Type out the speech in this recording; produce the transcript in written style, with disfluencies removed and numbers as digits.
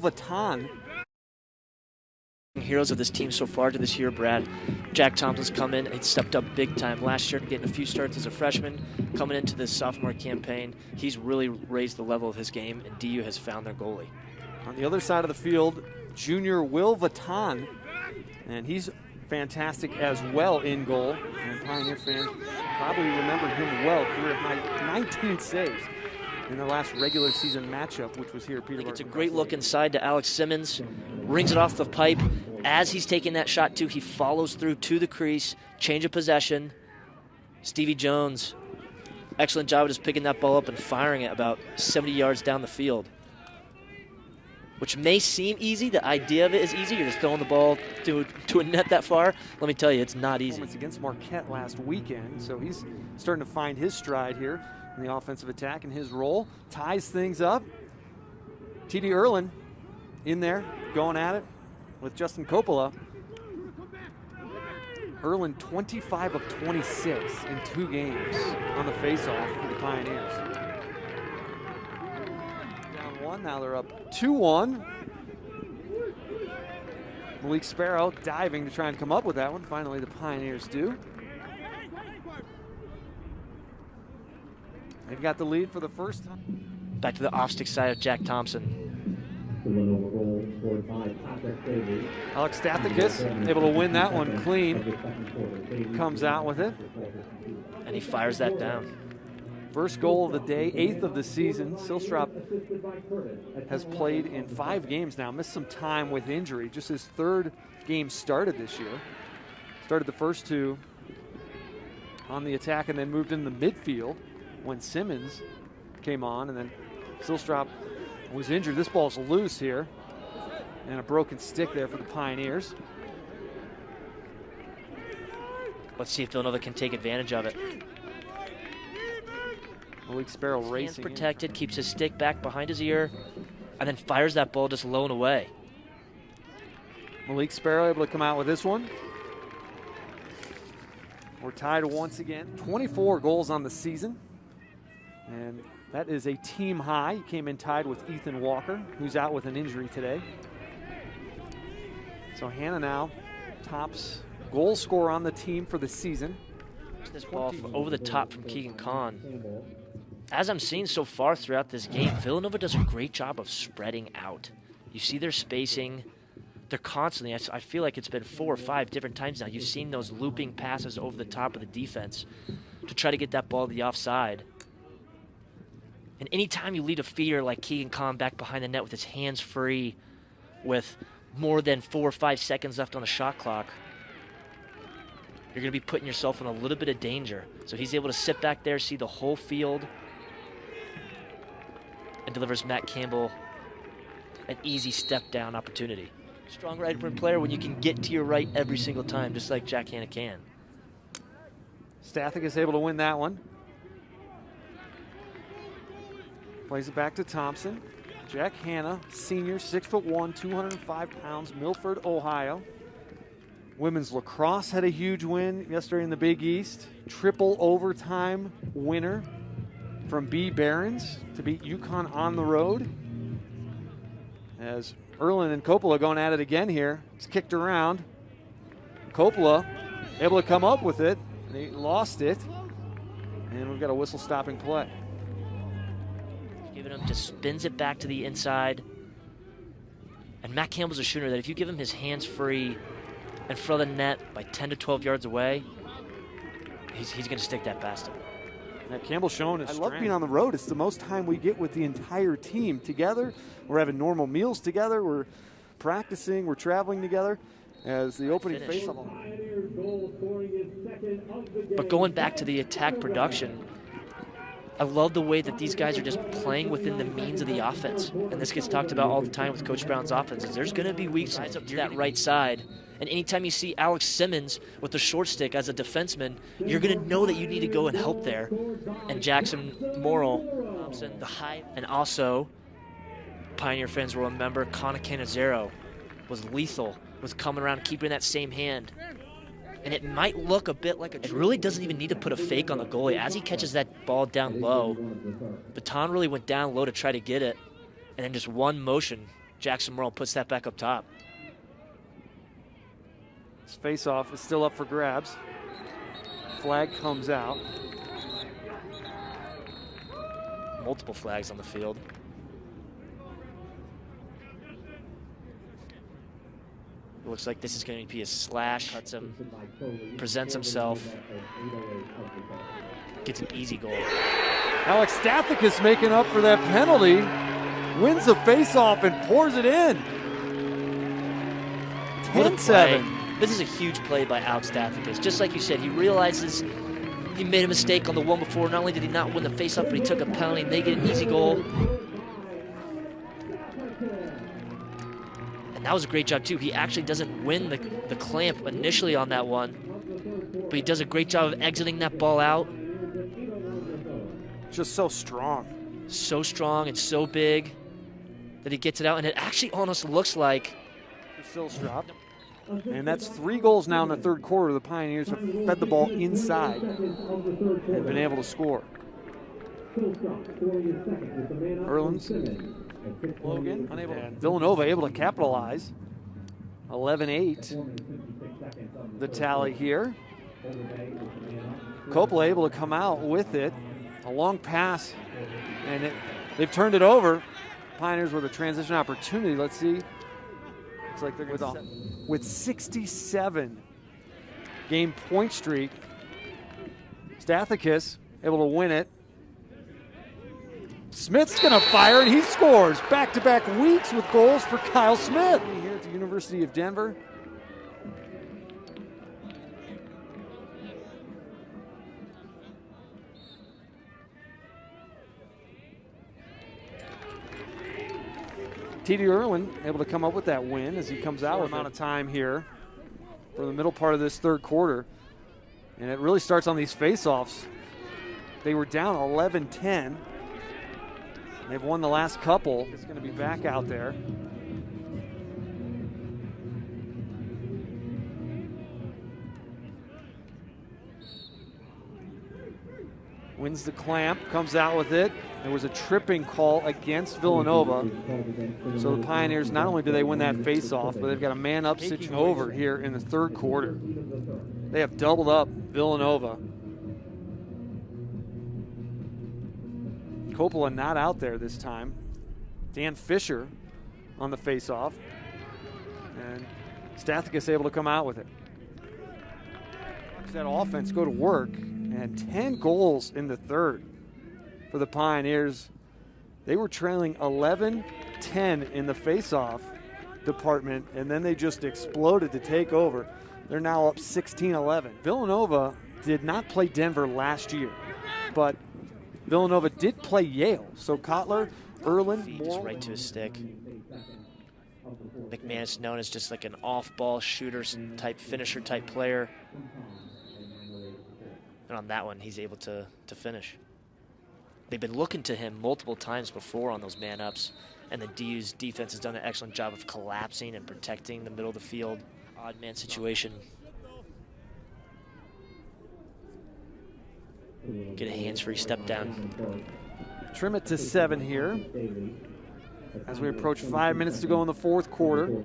Vatan. Heroes of this team so far to this year, Brad. Jack Thompson's come in and stepped up big time last year, getting a few starts as a freshman. Coming into this sophomore campaign, he's really raised the level of his game, and DU has found their goalie. On the other side of the field, junior Will Vatan, and he's fantastic as well in goal. And Pioneer fans probably remember him well. Career high 19 saves in their last regular season matchup, which was here at Peterborough. It's a great look inside to Alex Simmons. Rings it off the pipe. As he's taking that shot, too, he follows through to the crease. Change of possession. Stevie Jones, excellent job of just picking that ball up and firing it about 70 yards down the field. Which may seem easy. The idea of it is easy. You're just throwing the ball to a net that far. Let me tell you, it's not easy. It's against Marquette last weekend, so he's starting to find his stride here in the offensive attack, and his role ties things up. T.D. Ierlan in there, going at it with Justin Coppola. Ierlan 25 of 26 in 2 games on the faceoff for the Pioneers. Down 1, now they're up 2-1. Malik Sparrow diving to try and come up with that one. Finally, the Pioneers do. They've got the lead for the first time. Back to the off-stick side of Jack Thompson. Alec Stathakis able to win that one clean. Comes out with it. And he fires that down. First goal of the day, 8th of the season. Silstrop has played in 5 games now. Missed some time with injury. Just his 3rd game started this year. Started the first 2 on the attack and then moved in the midfield when Simmons came on, and then Silstrop was injured. This ball's loose here, and a broken stick there for the Pioneers. Let's see if Villanova can take advantage of it. Malik Sparrow racing. Hands protected, keeps his stick back behind his ear, and then fires that ball just low and away. Malik Sparrow able to come out with this one. We're tied once again. 24 goals on the season. And that is a team high. He came in tied with Ethan Walker, who's out with an injury today. So Hannah now tops goal scorer on the team for the season. This ball over the top from Keegan Kahn. As I'm seeing so far throughout this game, Villanova does a great job of spreading out. You see their spacing. They're constantly, I feel like it's been 4 or 5 different times now. You've seen those looping passes over the top of the defense to try to get that ball to the offside. And anytime you lead a feeder like Keegan Kahn back behind the net with his hands free with more than 4 or 5 seconds left on the shot clock, you're going to be putting yourself in a little bit of danger. So he's able to sit back there, see the whole field, and delivers Matt Campbell an easy step-down opportunity. Strong right-wing player when you can get to your right every single time, just like Jack Hanna can. Stathakis able to win that one. Plays it back to Thompson. Jack Hanna, senior, 6'1", 205 pounds, Milford, Ohio. Women's lacrosse had a huge win yesterday in the Big East. Triple overtime winner from B. Barons to beat UConn on the road. As Ierlan and Coppola going at it again here. It's kicked around. Coppola able to come up with it. And he lost it. And we've got a whistle stopping play. Giving him, just spins it back to the inside. And Matt Campbell's a shooter that if you give him his hands free in front of the net by 10 to 12 yards away, he's going to stick that past him. Matt Campbell showing his strength. I love being on the road. It's the most time we get with the entire team together. We're having normal meals together. We're practicing. We're traveling together as the opening faceoff. But going back to the attack production, I love the way that these guys are just playing within the means of the offense. And this gets talked about all the time with Coach Brown's offenses. There's going to be weak sides up to that right side. And anytime you see Alex Simmons with the short stick as a defenseman, you're going to know that you need to go and help there. And Jackson Morrill, Thompson, the high. And also, Pioneer fans will remember Connor Cannizzaro was lethal, was coming around keeping that same hand. And it might look a bit like it really doesn't even need to put a fake on the goalie. As he catches that ball down low, Baton really went down low to try to get it. And then just one motion Jackson Morrell puts that back up top. This face-off is still up for grabs. Flag comes out. Multiple flags on the field. It looks like this is going to be a slash. Cuts him, presents himself, gets an easy goal. Alec Stathakis making up for that penalty. Wins the face-off and pours it in. 10-7. This is a huge play by Alec Stathakis. Just like you said, he realizes he made a mistake on the one before. Not only did he not win the face-off, but he took a penalty and they get an easy goal. And that was a great job, too. He actually doesn't win the clamp initially on that one, but he does a great job of exiting that ball out. Just so strong. So strong and so big that he gets it out, and it actually almost looks like Silstrop. And that's 3 goals now in the third quarter. The Pioneers have fed the ball inside and been able to score. Ierlan's Logan unable, and Villanova able to capitalize. 11-8 the tally here. Coppola able to come out with it. A long pass, and they've turned it over. Pioneers with a transition opportunity. Let's see. Looks like they're with 67 game point streak. Stathakis able to win it. Smith's going to fire, and he scores. Back-to-back weeks with goals for Kyle Smith here at the University of Denver. T.D. Ierlan able to come up with that win as he comes out with amount of time here for the middle part of this third quarter. And it really starts on these face-offs. They were down 11-10. They've won the last couple. It's going to be back out there. Wins the clamp, comes out with it. There was a tripping call against Villanova. So the Pioneers, not only do they win that face-off, but they've got a man-up situation over here in the third quarter. They have doubled up Villanova. Coppola not out there this time. Dan Fisher on the face-off. And Stathakis able to come out with it. That offense go to work, and 10 goals in the third for the Pioneers. They were trailing 11-10 in the face-off department, and then they just exploded to take over. They're now up 16-11. Villanova did not play Denver last year, but Villanova did play Yale. So Kotler, Ierlan, just right to his stick. McManus known as just like an off-ball shooter type, finisher type player. And on that one, he's able to finish. They've been looking to him multiple times before on those man-ups, and the DU's defense has done an excellent job of collapsing and protecting the middle of the field. Odd man situation. Get a hands-free step down. Trim it to 7 here as we approach 5 minutes to go in the fourth quarter.